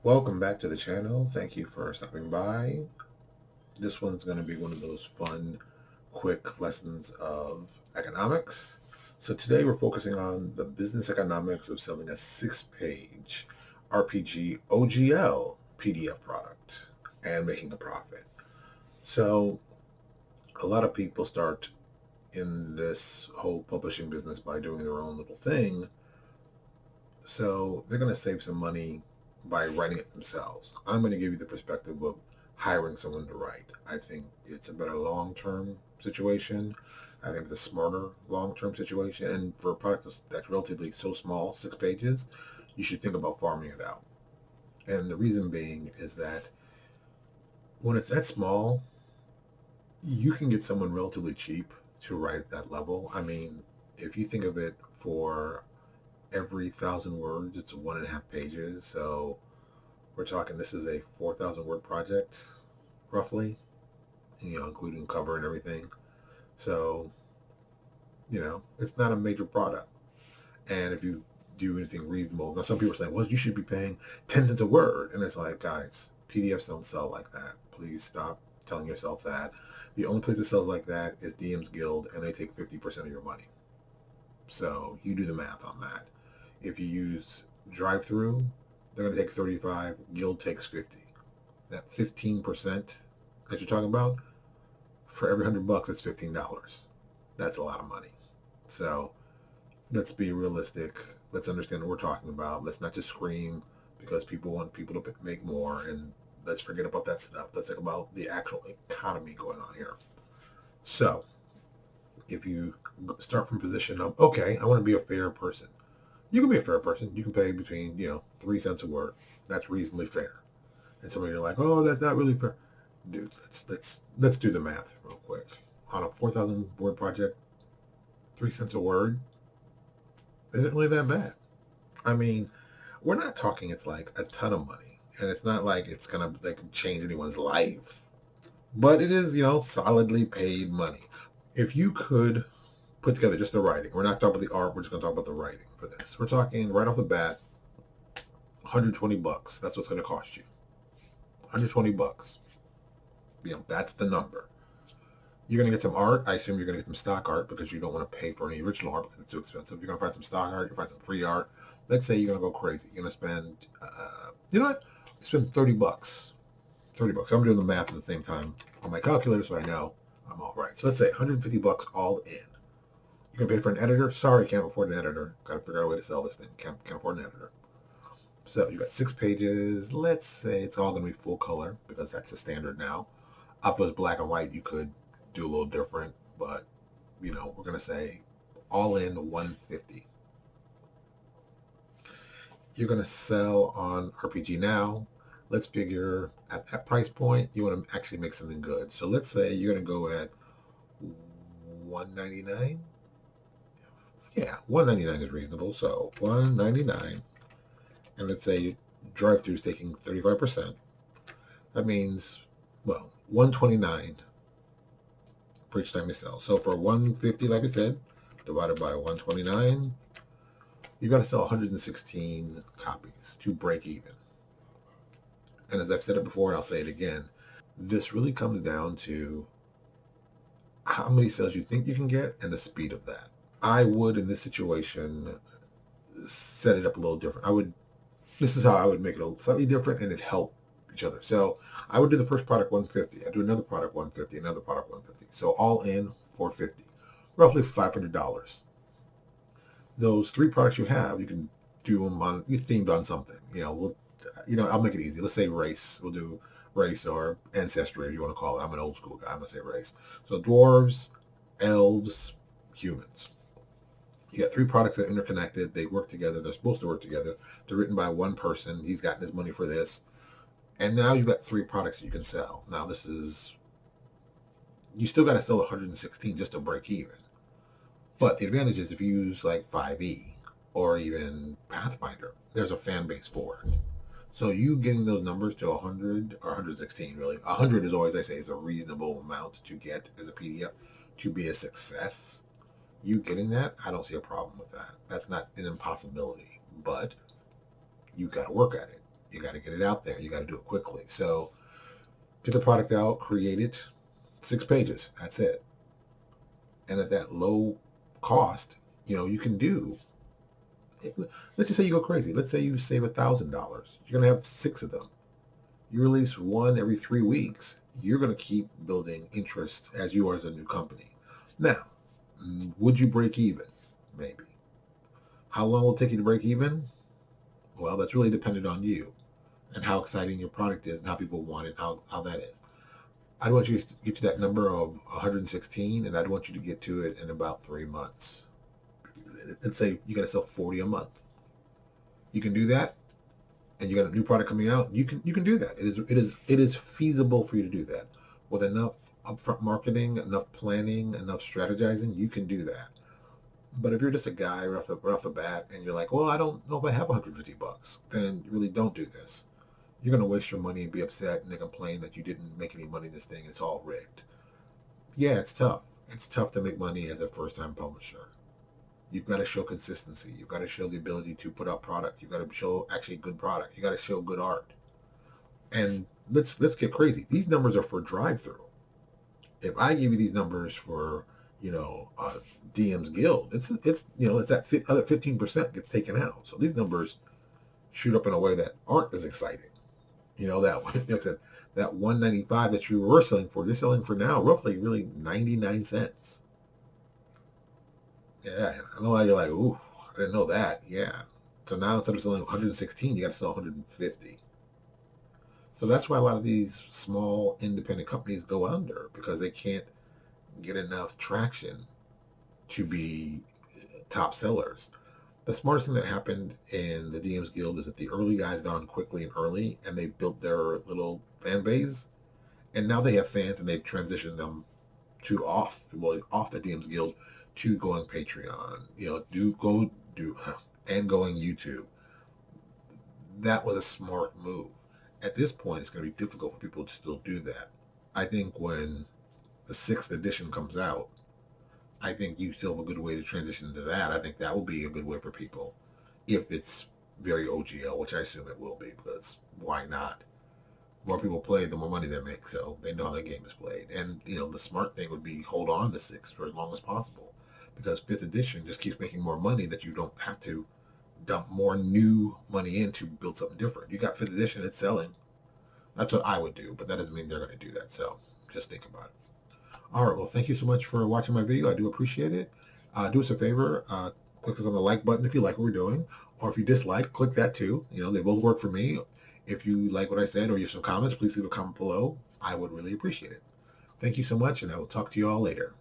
Welcome back to the channel. Thank you for stopping by. This one's going to be one of those fun, quick lessons of economics. So today we're focusing on the business economics of selling a 6-page RPG OGL PDF product and making a profit. So a lot of people start in this whole publishing business by doing their own little thing. So they're going to save some money by writing it themselves. I'm going to give you the perspective of hiring someone to write. I think it's a better long-term situation. I think it's a smarter long-term situation. And for a product that's relatively so small, 6 pages, you should think about farming it out. And the reason being is that when it's that small, you can get someone relatively cheap to write at that level. I mean, if you think of it, for every 1,000 words, it's 1.5 pages. So we're talking, this is a 4,000 word project, roughly, including cover and everything. So, it's not a major product. And if you do anything reasonable, now some people are saying, well, you should be paying 10 cents a word. And it's like, guys, PDFs don't sell like that. Please stop telling yourself that. The only place that sells like that is DM's Guild, and they take 50% of your money. So you do the math on that. If you use drive-through, they're going to take 35. Guild takes 50. That 15% that you're talking about, for every $100, it's $15. That's a lot of money. So let's be realistic. Let's understand what we're talking about. Let's not just scream because people want people to make more, and let's forget about that stuff. Let's think about the actual economy going on here. So if you start from a position of, okay, I want to be a fair person. You can be a fair person. You can pay between, 3 cents a word. That's reasonably fair. And some of you are like, oh, that's not really fair. Dudes, let's do the math real quick. On a 4,000 word project, 3 cents a word isn't really that bad. I mean, we're not talking it's like a ton of money, and it's not like it's gonna change anyone's life, but it is, solidly paid money. If you could put together just the writing, we're not talking about the art, we're just gonna talk about the writing for this. We're talking right off the bat, $120. That's what's gonna cost you. $120. That's the number. You're going to get some art. I assume you're going to get some stock art because you don't want to pay for any original art because it's too expensive. You're going to find some stock art. You're going to find some free art. Let's say you're going to go crazy. You're going to spend, you know what? Spend $30. $30. I'm doing the math at the same time on my calculator, so I know I'm all right. So let's say $150 all in. You can pay for an editor. Sorry, can't afford an editor. Got to figure out a way to sell this thing. Can't afford an editor. So you got 6 pages. Let's say it's all going to be full color because that's the standard now. If it was black and white, you could do a little different, but we're going to say all in 150. You're going to sell on RPG Now. Let's figure at that price point, you want to actually make something good. So let's say you're going to go at $199. Yeah, $199 is reasonable. So $199, and let's say drive-through is taking 35%. That means, well, $129 for each time you sell. So for 150, like I said, divided by 129, you got to sell 116 copies to break even. And as I've said it before, and I'll say it again, this really comes down to how many sales you think you can get and the speed of that. I would, in this situation, set it up a little different. This is how I would make it a slightly different, and it'd help each other. So I would do the first product 150. I'd do another product 150, another product 150. So all in 450, roughly $500. Those 3 products you have, you can do them on, you themed on something. I'll make it easy. Let's say race. We'll do race or ancestry, if you want to call it. I'm an old school guy. I'm gonna say race. So dwarves, elves, humans. You got 3 products that are interconnected. They work together. They're supposed to work together. They're written by one person. He's gotten his money for this. And now you've got 3 products that you can sell. Now you still got to sell 116 just to break even. But the advantage is if you use like 5e or even Pathfinder, there's a fan base for it. So you getting those numbers to 100 or 116, really. 100 is always, I say, is a reasonable amount to get as a PDF to be a success. You getting that, I don't see a problem with that. That's not an impossibility, but you got to work at it. You got to get it out there. You got to do it quickly. So get the product out, create it, 6 pages. That's it. And at that low cost, you can do. Let's just say you go crazy. Let's say you save $1,000. You're going to have 6 of them. You release one every 3 weeks. You're going to keep building interest as you are as a new company. Now, would you break even? Maybe. How long will it take you to break even? Well, that's really dependent on you and how exciting your product is and how people want it, how that is. I'd want you to get to that number of 116, and I'd want you to get to it in about 3 months. Let's say you got to sell 40 a month. You can do that, and you got a new product coming out. You can do that. It is feasible for you to do that with enough upfront marketing, enough planning, enough strategizing. You can do that. But if you're just a guy right off the bat, and you're like, well, I don't know if I have $150, then you really don't do this. You're going to waste your money and be upset and then complain that you didn't make any money in this thing. It's all rigged. Yeah, it's tough. It's tough to make money as a first-time publisher. You've got to show consistency. You've got to show the ability to put out product. You've got to show actually good product. You got to show good art. And let's get crazy. These numbers are for drive-through. If I give you these numbers for DM's Guild, it's that other 15% gets taken out. So these numbers shoot up in a way that aren't as exciting. That like I said, that 195 that you were selling for, you're selling for now roughly really 99 cents. Yeah, I know how you're like, ooh, I didn't know that. Yeah. So now instead of selling 116, you got to sell 150. So that's why a lot of these small independent companies go under, because they can't get enough traction to be top sellers. The smartest thing that happened in the DM's Guild is that the early guys got on quickly and early, and they built their little fan base, and now they have fans, and they've transitioned them to off the DM's Guild to going Patreon, going YouTube. That was a smart move. At this point, it's going to be difficult for people to still do that. I think when the 6th edition comes out, I think you still have a good way to transition into that. I think that will be a good way for people if it's very OGL, which I assume it will be, because why not? More people play, the more money they make, so they know how the game is played. And, the smart thing would be hold on to 6 for as long as possible, because 5th edition just keeps making more money that you don't have to dump more new money in to build something different. You got 5th edition, it's selling. That's what I would do, but that doesn't mean they're going to do that, so just think about it. All right, well, thank you so much for watching my video. I do appreciate it. Do us a favor, click us on the like button if you like what we're doing, or if you dislike, click that too. They both work for me. If you like what I said or you have some comments, please leave a comment below. I would really appreciate it. Thank you so much, and I will talk to you all later.